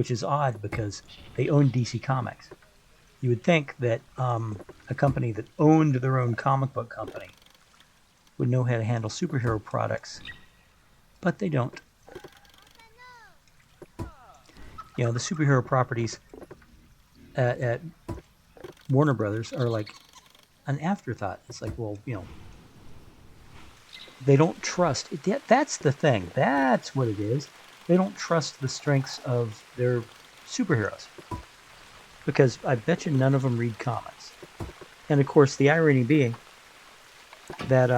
which is odd because they own DC Comics. You would think that a company that owned their own comic book company would know how to handle superhero products, but they don't. You know, the superhero properties at Warner Brothers are like an afterthought. It's like, well, you know, they don't trust. That's the thing. That's what it is. They don't trust the strengths of their superheroes. Because I bet you none of them read comics. And of course, the irony being that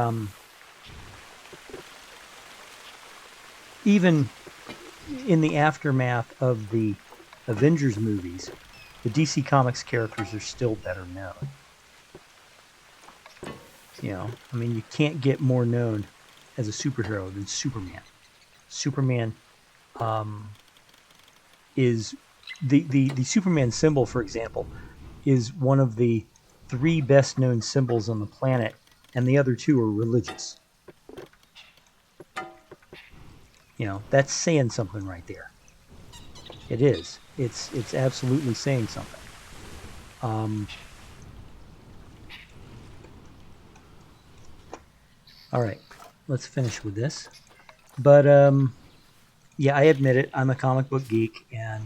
even in the aftermath of the Avengers movies, the DC Comics characters are still better known. You know, I mean, you can't get more known as a superhero than Superman. Superman is the Superman symbol, for example, is one of the 3 best known symbols on the planet, and the other 2 are religious. You know, that's saying something right there. It is. It's absolutely saying something. All right, let's finish with this. But yeah, I admit it. I'm a comic book geek, and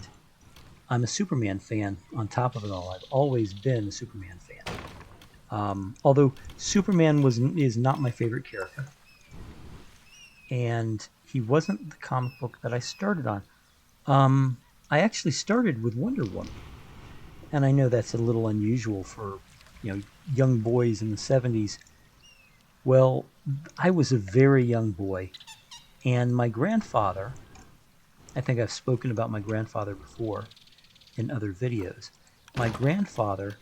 I'm a Superman fan on top of it all. I've always been a Superman fan. Although Superman is not my favorite character. And he wasn't the comic book that I started on. I actually started with Wonder Woman. And I know that's a little unusual for, you know, young boys in the 70s. Well, I was a very young boy. And my grandfather, I think I've spoken about my grandfather before in other videos. My grandfather,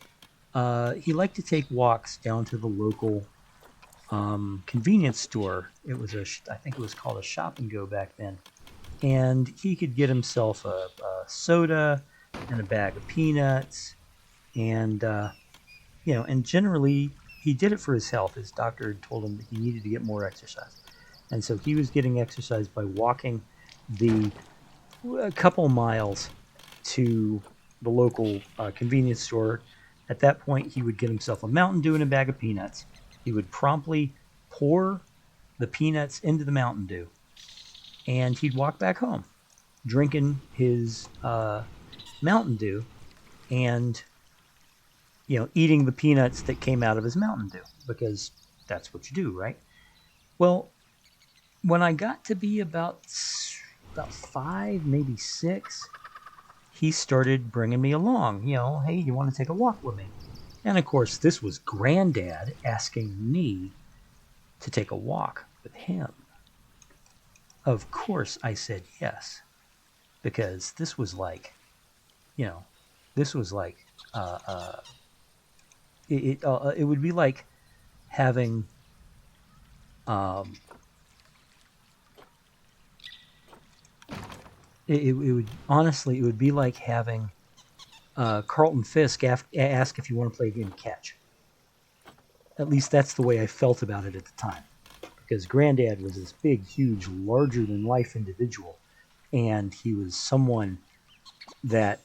he liked to take walks down to the local convenience store. It was I think it was called a Shop and Go back then. And he could get himself a soda and a bag of peanuts. And, you know, and generally he did it for his health. His doctor had told him that he needed to get more exercise. And so he was getting exercise by walking a couple miles to the local convenience store. At that point, he would get himself a Mountain Dew and a bag of peanuts. He would promptly pour the peanuts into the Mountain Dew, and he'd walk back home, drinking his Mountain Dew, and, you know, eating the peanuts that came out of his Mountain Dew, because that's what you do, right? Well, when I got to be about 5, maybe 6, he started bringing me along. You know, hey, you want to take a walk with me? And of course, this was Granddad asking me to take a walk with him. Of course, I said yes, because this was like, you know, this was like, it would be like having, it would, honestly, it would be like having Carlton Fisk ask if you want to play a game of catch. At least that's the way I felt about it at the time. Because Granddad was this big, huge, larger-than-life individual. And he was someone that,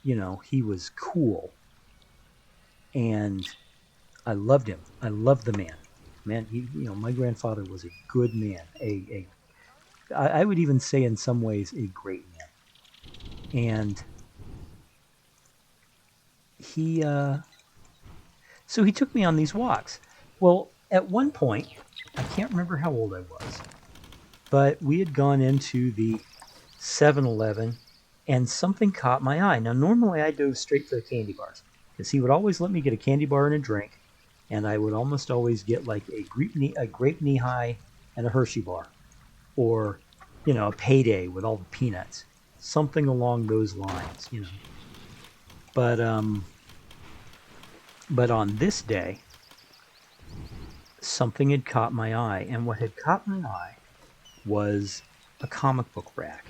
you know, he was cool. And I loved him. I loved the man. Man, you know, my grandfather was a good man. I would even say in some ways a great man. And so he took me on these walks. Well, at one point, I can't remember how old I was, but we had gone into the 7-Eleven and something caught my eye. Now, normally I dove straight for the candy bars because he would always let me get a candy bar and a drink, and I would almost always get like a grape knee-high and a Hershey bar, or, you know, a Payday with all the peanuts, something along those lines, you know. But on this day, something had caught my eye, and what had caught my eye was a comic book rack.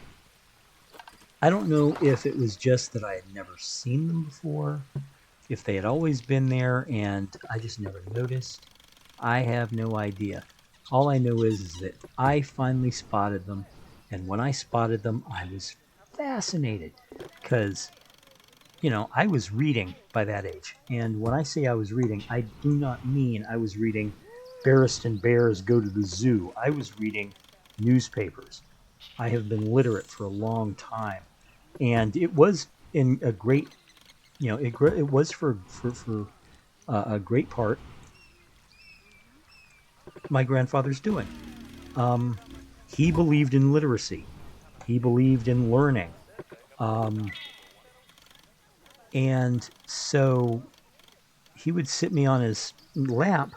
I don't know if it was just that I had never seen them before, if they had always been there and I just never noticed. I have no idea. All I know is that I finally spotted them, and when I spotted them, I was fascinated because, I was reading by that age. And when I say I was reading, I do not mean I was reading Barristan Bears Go to the Zoo. I was reading newspapers. I have been literate for a long time. And it was in a great, it was for a great part my grandfather's doing. Um, he believed in literacy. He believed in learning. Um, and so he would sit me on his lap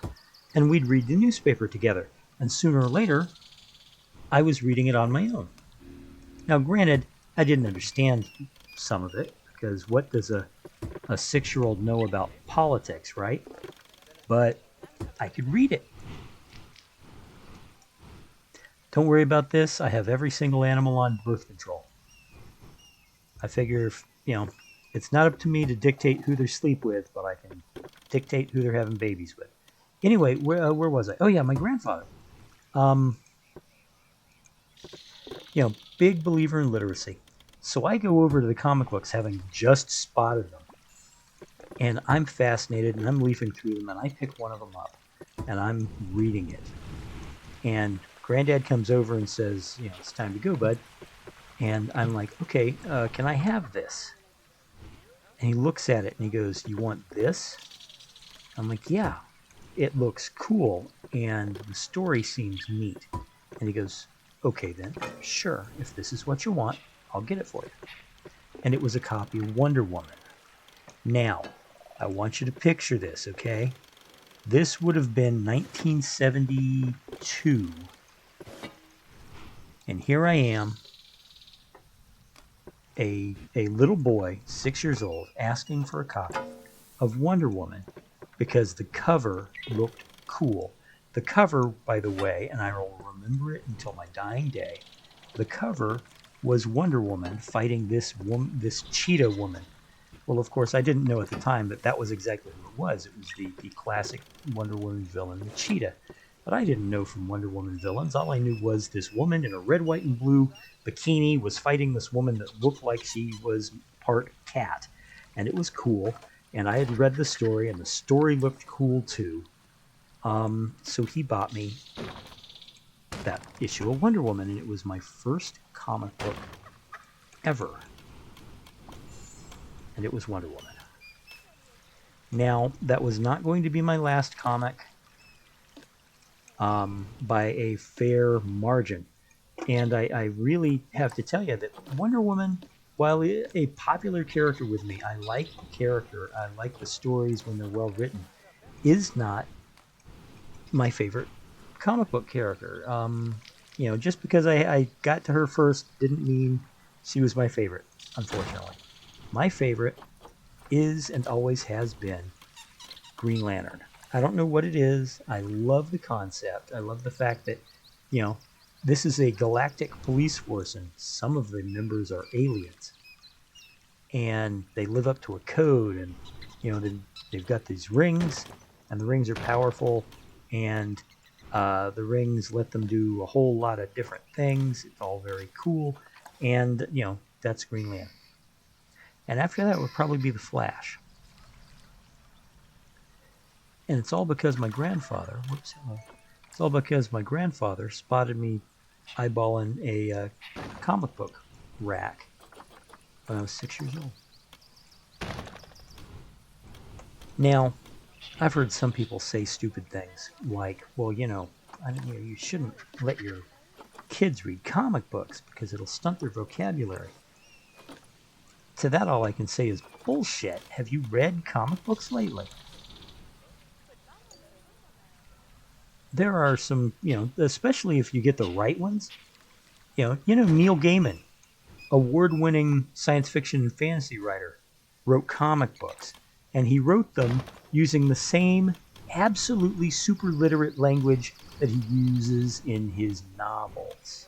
and we'd read the newspaper together. And sooner or later, I was reading it on my own. Now, granted, I didn't understand some of it because what does a 6-year-old know about politics, right? But I could read it. Don't worry about this. I have every single animal on birth control. I figure, it's not up to me to dictate who they sleep with, but I can dictate who they're having babies with. Anyway, where was I? Oh, yeah, my grandfather. Big believer in literacy. So I go over to the comic books having just spotted them. And I'm fascinated and I'm leafing through them and I pick one of them up and I'm reading it. And Granddad comes over and says, it's time to go, bud. And I'm like, okay, can I have this? And he looks at it and he goes, you want this? I'm like, yeah, it looks cool and the story seems neat. And he goes, okay then, sure, if this is what you want, I'll get it for you. And it was a copy of Wonder Woman. Now, I want you to picture this, okay? This would have been 1972. And here I am, a little boy, 6 years old, asking for a copy of Wonder Woman because the cover looked cool. The cover, by the way, and I will remember it until my dying day, the cover was Wonder Woman fighting this cheetah woman. Well, of course, I didn't know at the time that that was exactly who it was. It was the classic Wonder Woman villain, the cheetah. But I didn't know from Wonder Woman villains. All I knew was this woman in a red, white, and blue bikini was fighting this woman that looked like she was part cat. And it was cool. And I had read the story, and the story looked cool too. So he bought me that issue of Wonder Woman, and it was my first comic book ever. And it was Wonder Woman. Now, that was not going to be my last comic by a fair margin. And I really have to tell you that Wonder Woman, while a popular character with me, I like the character, I like the stories when they're well written, is not my favorite comic book character. Just because I got to her first didn't mean she was my favorite, unfortunately. My favorite is and always has been Green Lantern. I don't know what it is. I love the concept. I love the fact that, this is a galactic police force and some of the members are aliens. And they live up to a code and, they've got these rings and the rings are powerful and the rings let them do a whole lot of different things. It's all very cool. And, that's Green Lantern. And after that would probably be the Flash. And it's all because my grandfather, it's all because my grandfather spotted me eyeballing a comic book rack when I was 6 years old. Now, I've heard some people say stupid things like, well, you shouldn't let your kids read comic books because it'll stunt their vocabulary. To that, all I can say is bullshit. Have you read comic books lately? There are some, especially if you get the right ones. Neil Gaiman, award-winning science fiction and fantasy writer, wrote comic books. And he wrote them using the same absolutely super literate language that he uses in his novels.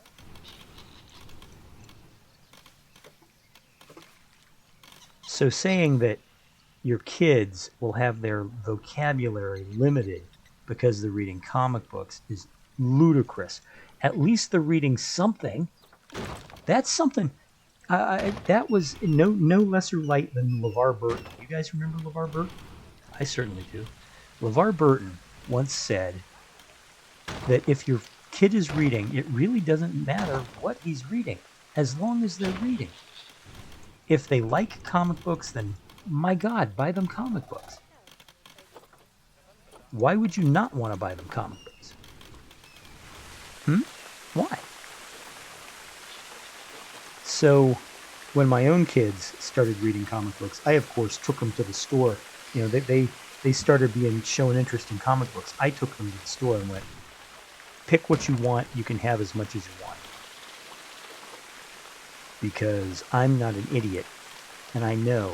So saying that your kids will have their vocabulary limited because they're reading comic books is ludicrous. At least they're reading something. That's something. That was no lesser light than LeVar Burton. You guys remember LeVar Burton? I certainly do. LeVar Burton once said that if your kid is reading, it really doesn't matter what he's reading, as long as they're reading. If they like comic books, then my God, buy them comic books. Why would you not want to buy them comic books? Why? So, when my own kids started reading comic books, I of course took them to the store. You know, they started being showing interest in comic books. I took them to the store and went, pick what you want. You can have as much as you want. Because I'm not an idiot, and I know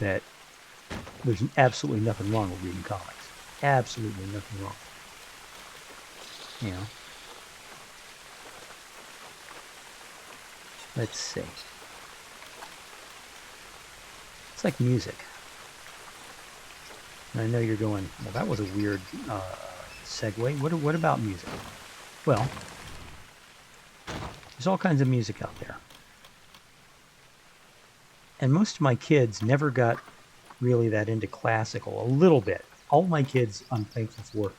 that there's absolutely nothing wrong with reading comics. Absolutely nothing wrong. You know. Let's see. It's like music. And I know you're going, well, that was a weird segue. What about music? Well, there's all kinds of music out there. And most of my kids never got really that into classical. A little bit. All my kids, I'm thankful for,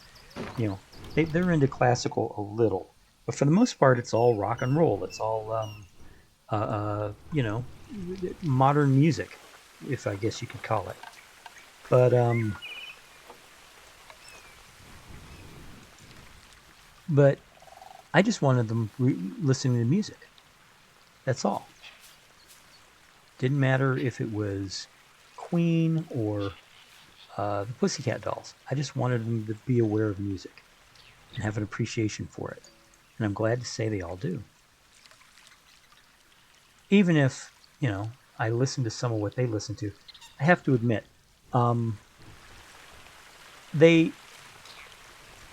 you know, they're into classical a little. But for the most part, it's all rock and roll. It's all, you know, modern music, if I guess you could call it. But I just wanted them listening to music. That's all. Didn't matter if it was Queen or the Pussycat Dolls. I just wanted them to be aware of music and have an appreciation for it. And I'm glad to say they all do. Even if, you know, I listen to some of what they listen to, I have to admit, they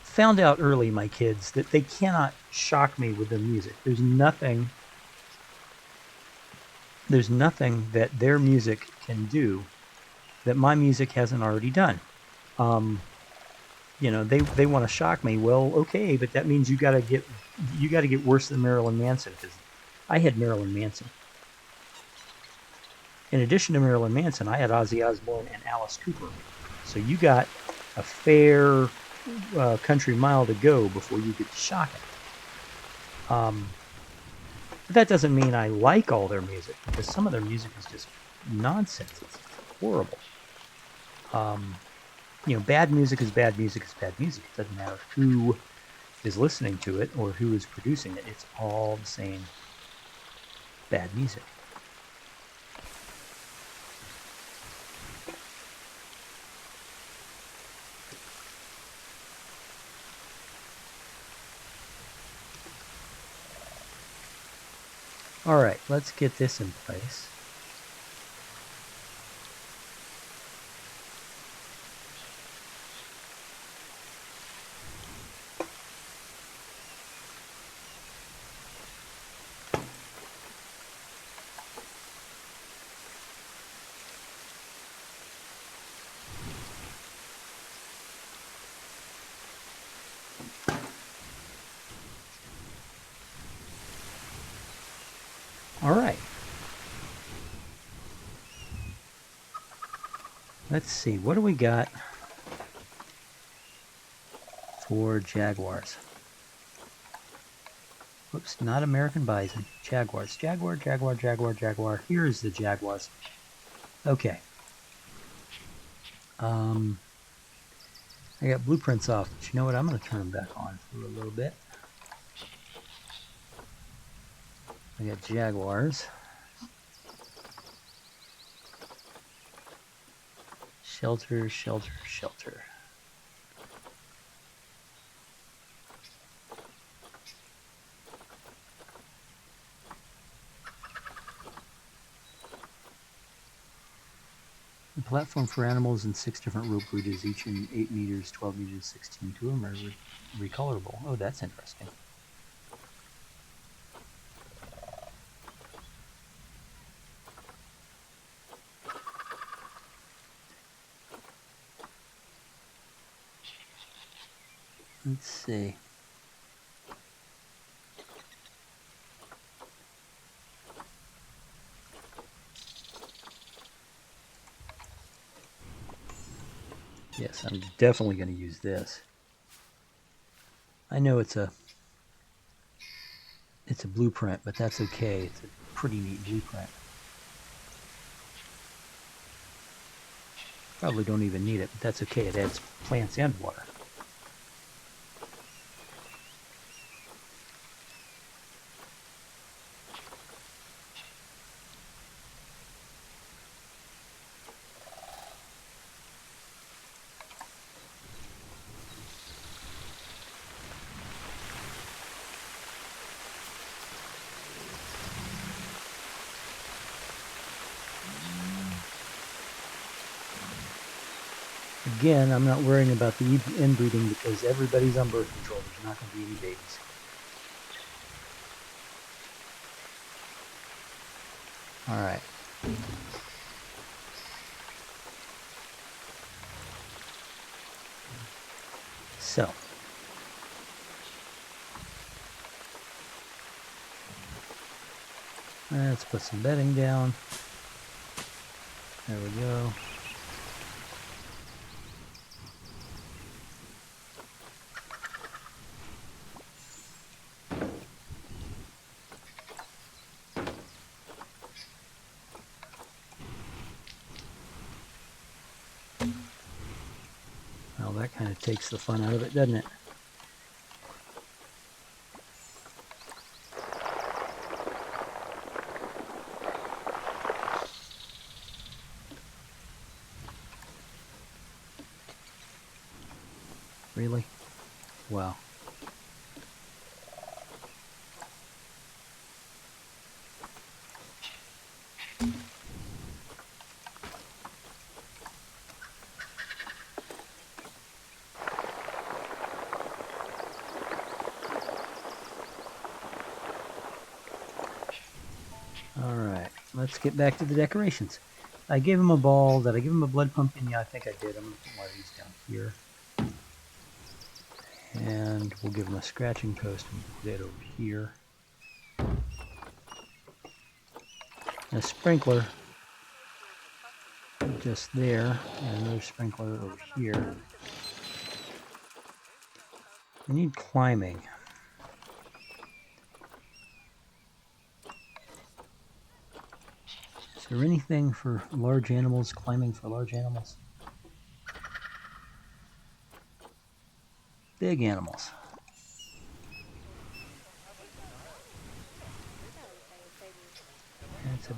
found out early, my kids, that they cannot shock me with their music. There's nothing that their music can do that my music hasn't already done. You know, they want to shock me. Well, okay, but that means you got to get worse than Marilyn Manson, because I had Marilyn Manson. In addition to Marilyn Manson, I had Ozzy Osbourne and Alice Cooper. So you got a fair country mile to go before you get to shock it. But that doesn't mean I like all their music, because some of their music is just nonsense. It's horrible. You know, bad music is bad music is bad music. It doesn't matter who is listening to it or who is producing it. It's all the same bad music. All right, let's get this in place. All right. Let's see, what do we got for Jaguars? Whoops, not American Bison. Jaguars. Jaguar, Jaguar, Jaguar, Jaguar. Here's the Jaguars. Okay. I got blueprints off, but you know what? I'm going to turn them back on for a little bit. I got Jaguars. Shelter, shelter, shelter. The platform for animals in 6 different rope bridges, each in 8 meters, 12 meters, 16. Two of them are recolorable. Oh, that's interesting. Let's see. Yes, I'm definitely going to use this. I know it's a blueprint, but that's okay. It's a pretty neat blueprint. Probably don't even need it, but that's okay. It adds plants and water. Again, I'm not worrying about the inbreeding because everybody's on birth control. There's not going to be any babies. All right. So, let's put some bedding down. There we go. Well, that kind of takes the fun out of it, doesn't it? Really? Wow. All right, let's get back to the decorations. I gave him a ball. Did I give him a blood pumpkin? Yeah, I think I did. I'm going to put one of these down here. And we'll give him a scratching post and put it over here. A sprinkler just there, and another sprinkler over here. We need climbing. Is there anything for large animals, climbing for large animals? Big animals. That's a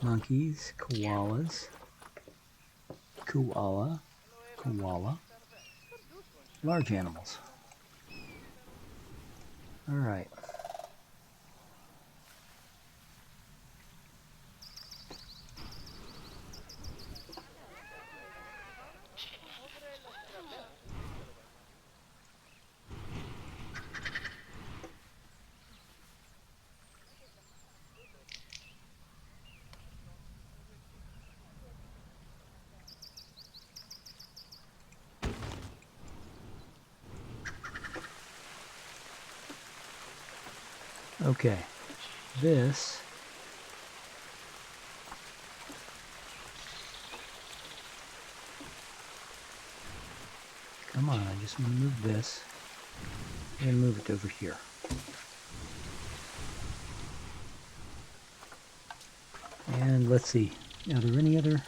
Monkeys, koalas, koala, large animals. All right. Okay, this come on, I just want to move this and move it over here. And let's see, are there any other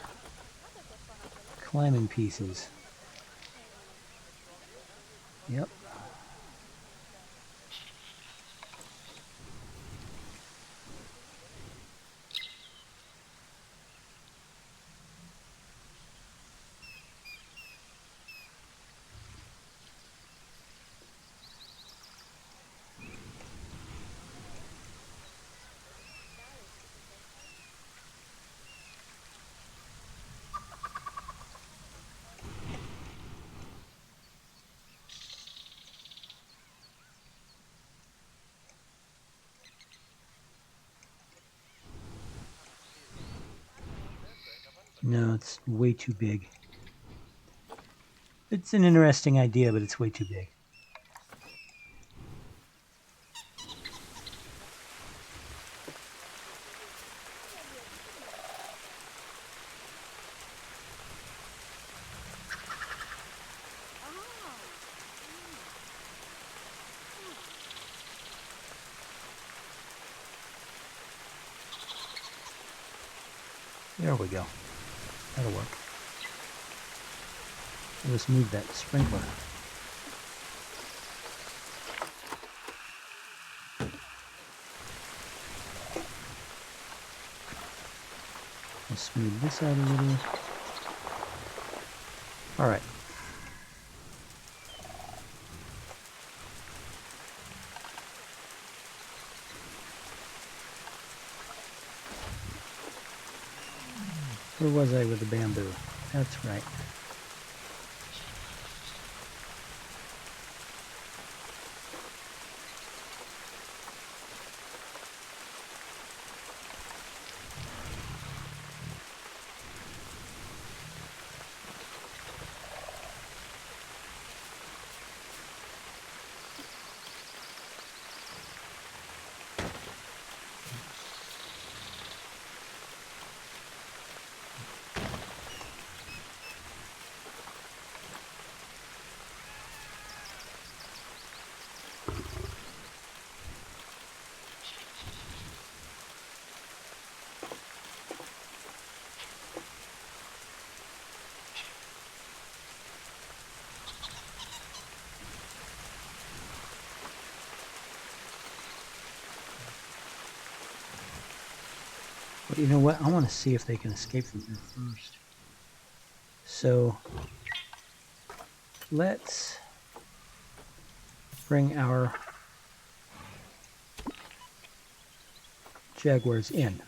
climbing pieces? Yep. No, it's way too big. It's an interesting idea, but it's way too big. There we go. That'll work. Let's move that sprinkler. Let's smooth this out a little. All right. Where was I with the bamboo? That's right. But you know what? I want to see if they can escape from here first. So let's bring our Jaguars in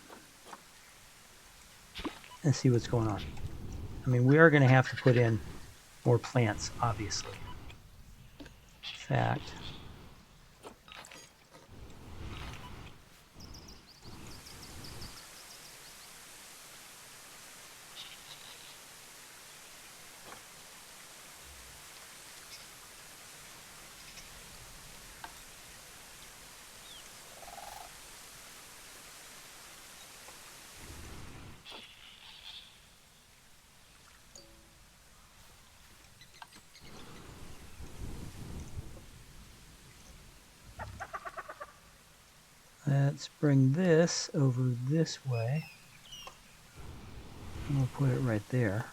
and see what's going on. I mean, we are going to have to put in more plants, obviously. In fact, let's bring this over this way. And we'll put it right there.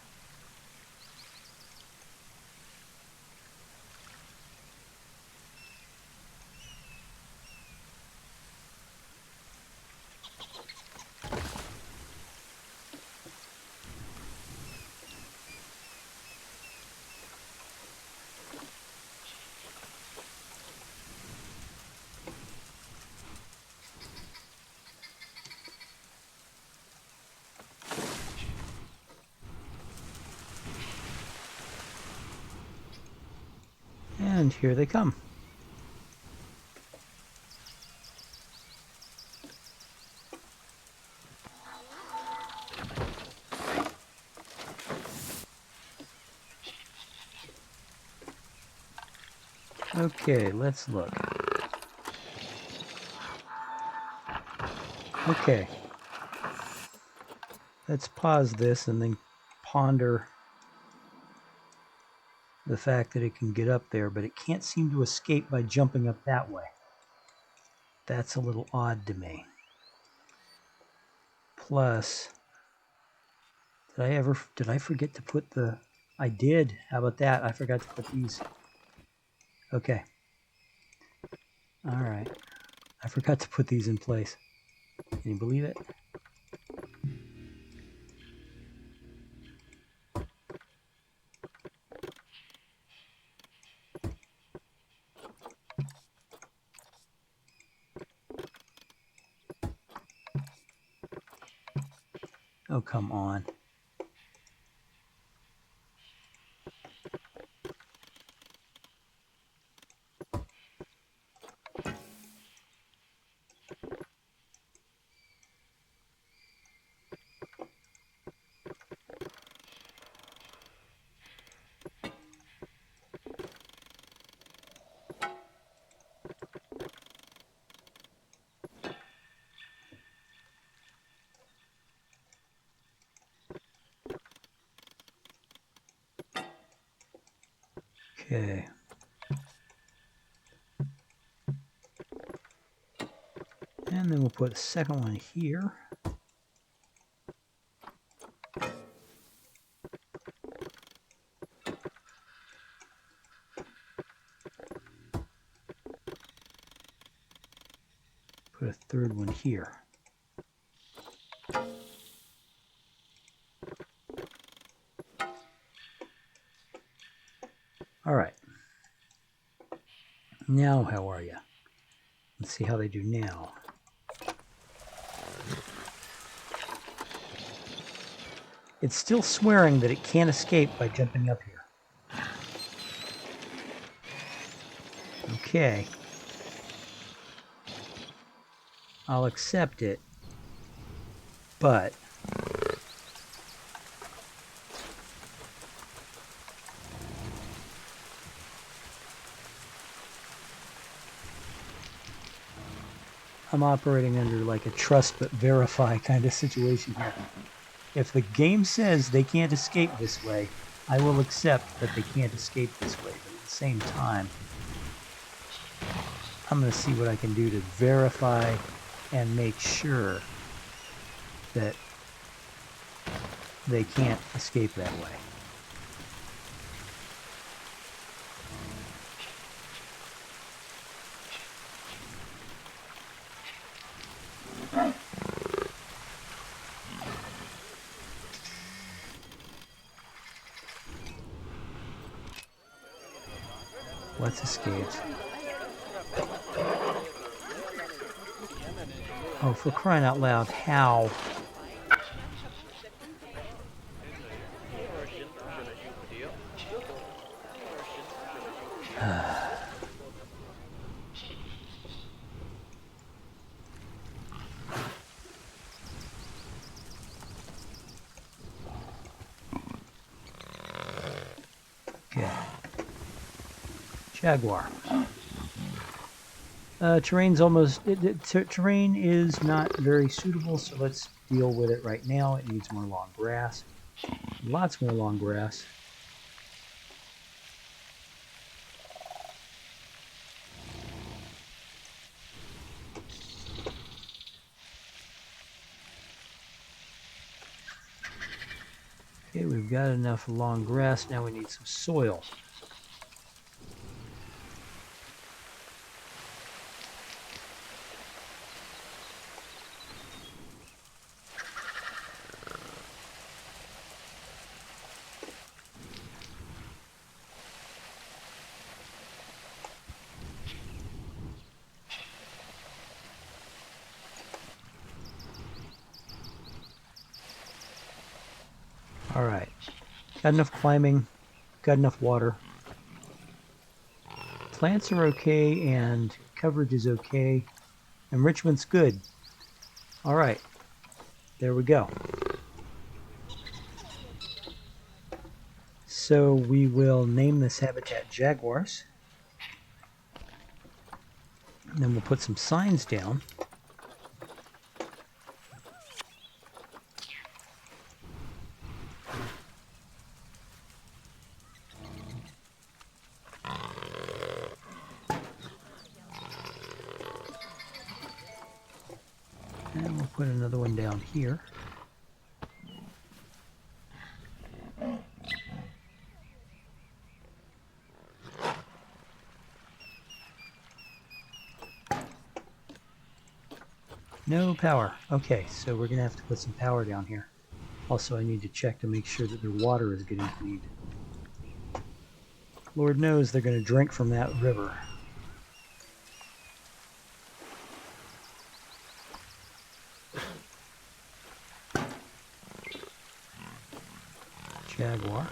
And here they come. Okay, let's look. Okay. Let's pause this and then ponder the fact that it can get up there, but it can't seem to escape by jumping up that way. That's a little odd to me. Plus, did I forget to put I did. How about that? I forgot to put these. Okay. All right. I forgot to put these in place. Can you believe it? Oh, come on. Okay. And then we'll put a second one here. Put a third one here. All right. Now, how are you? Let's see how they do now. It's still swearing that it can't escape by jumping up here. Okay. I'll accept it, but I'm operating under like a trust but verify kind of situation here. If the game says they can't escape this way, I will accept that they can't escape this way, but at the same time, I'm going to see what I can do to verify and make sure that they can't escape that way. Let's escape. Oh, for crying out loud, how? Okay. Jaguar. Terrain's almost... terrain is not very suitable, so let's deal with it right now. It needs more long grass. Lots more long grass. Okay, we've got enough long grass. Now we need some soil. All right, got enough climbing, got enough water. Plants are okay and coverage is okay. Enrichment's good. All right, there we go. So we will name this habitat Jaguars. And then we'll put some signs down. And we'll put another one down here. No power. Okay, so we're going to have to put some power down here. Also, I need to check to make sure that their water is getting cleaned. Lord knows they're going to drink from that river. Jaguar.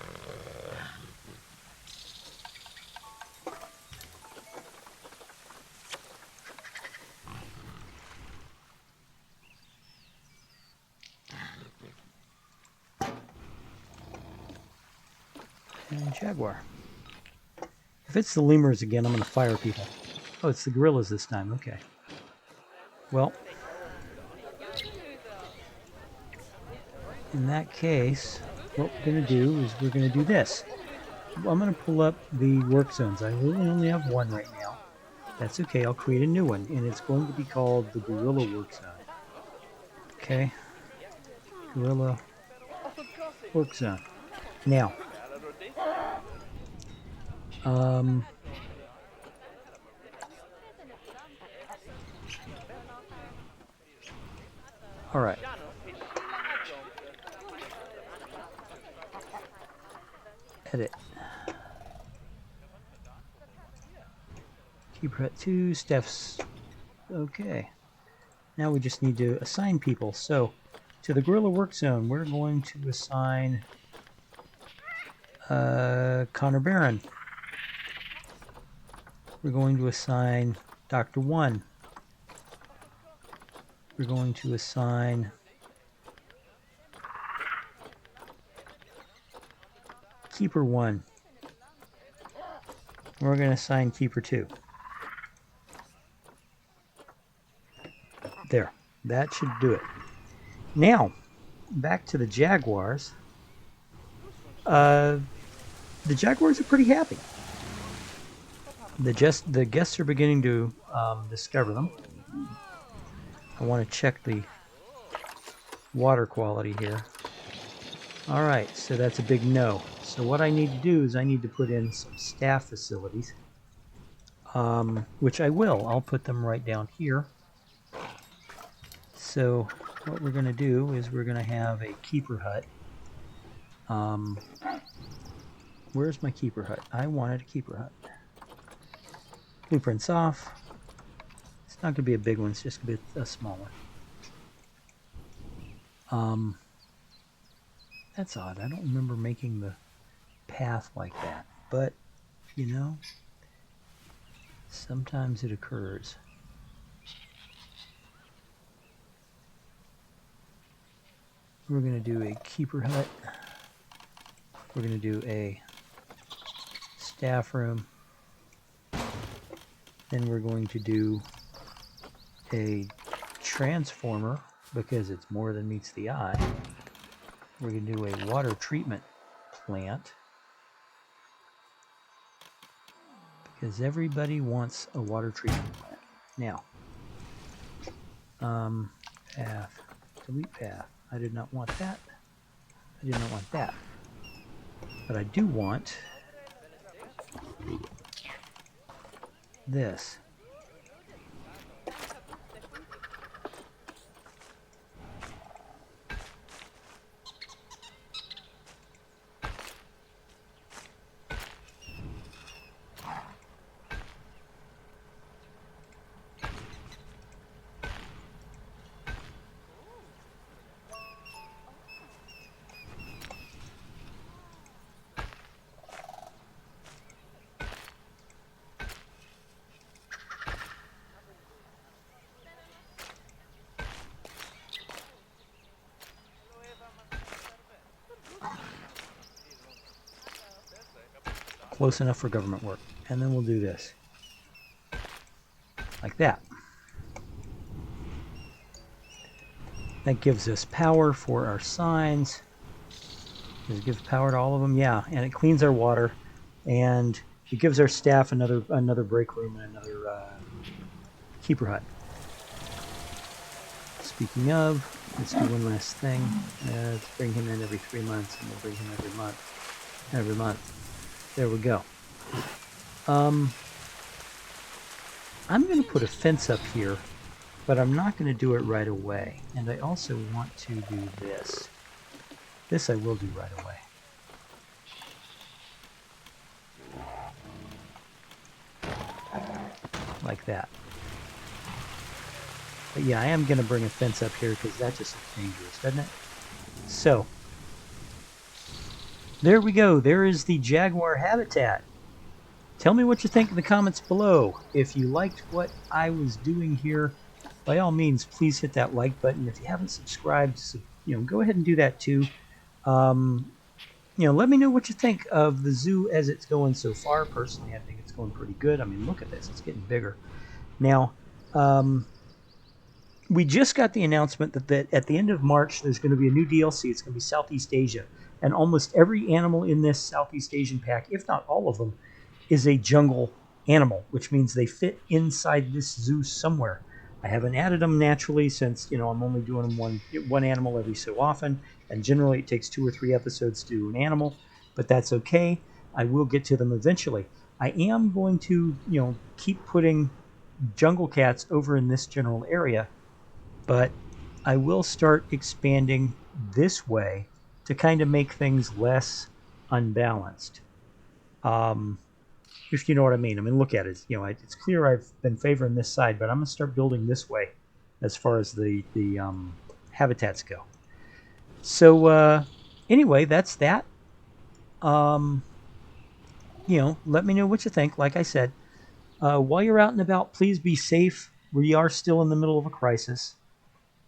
And Jaguar. If it's the lemurs again, I'm going to fire people. Oh, it's the gorillas this time. Okay. Well, in that case, what we're going to do is we're going to do this. I'm going to pull up the work zones. I really only have one right now. That's okay. I'll create a new one, and it's going to be called the Gorilla Work Zone. Okay. Gorilla Work Zone. Now, all right. Edit. Keep at 2 steps. Okay. Now we just need to assign people. So, to the Gorilla Work Zone, we're going to assign Connor Barron. We're going to assign Dr. 1. We're going to assign Keeper 1. We're going to assign Keeper 2. There. That should do it. Now, back to the Jaguars. The Jaguars are pretty happy. The guests are beginning to discover them. I want to check the water quality here. Alright, so that's a big no. So what I need to do is I need to put in some staff facilities, which I will. I'll put them right down here. So what we're going to do is we're going to have a keeper hut. Where's my keeper hut? I wanted a keeper hut. Blueprints off. It's not going to be a big one, it's just going to be a small one. That's odd. I don't remember making the path like that, but you know, sometimes it occurs. We're going to do a keeper hut. We're going to do a staff room. Then we're going to do a transformer because it's more than meets the eye. We're going to do a water treatment plant because everybody wants a water treatment plant. Now, path, delete path. I did not want that. I did not want that. But I do want this. Close enough for government work. And then we'll do this. Like that. That gives us power for our signs. Does it give power to all of them? Yeah, and it cleans our water. And it gives our staff another break room and another keeper hut. Speaking of, let's do one last thing. Let's bring him in every 3 months, and we'll bring him every month. Every month. There we go. I'm going to put a fence up here, but I'm not going to do it right away. And I also want to do this. This I will do right away. Like that. But yeah, I am going to bring a fence up here because that just looks dangerous, doesn't it? So, there we go. There is the jaguar habitat. Tell me what you think in the comments below. If you liked what I was doing here, by all means, please hit that like button. If you haven't subscribed, go ahead and do that too. Let me know what you think of the zoo as it's going so far. Personally, I think it's going pretty good. I mean, look at this. It's getting bigger. Now, we just got the announcement that at the end of March, there's going to be a new DLC. It's going to be Southeast Asia. And almost every animal in this Southeast Asian pack, if not all of them, is a jungle animal, which means they fit inside this zoo somewhere. I haven't added them naturally since, I'm only doing them one animal every so often, and generally it takes 2 or 3 episodes to do an animal, but that's okay. I will get to them eventually. I am going to, keep putting jungle cats over in this general area, but I will start expanding this way to kind of make things less unbalanced. If you know what I mean. I mean, look at it. It's clear I've been favoring this side, but I'm going to start building this way as far as the habitats go. So anyway, that's that. Let me know what you think. Like I said, while you're out and about, please be safe. We are still in the middle of a crisis.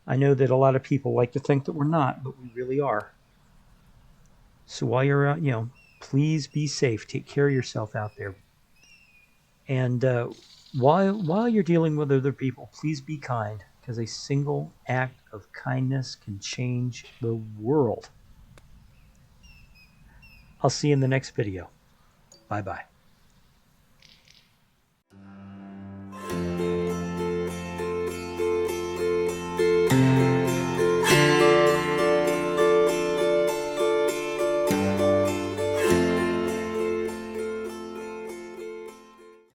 I know that a lot of people like to think that we're not, but we really are. So while you're out, please be safe. Take care of yourself out there. And while you're dealing with other people, please be kind, because a single act of kindness can change the world. I'll see you in the next video. Bye-bye.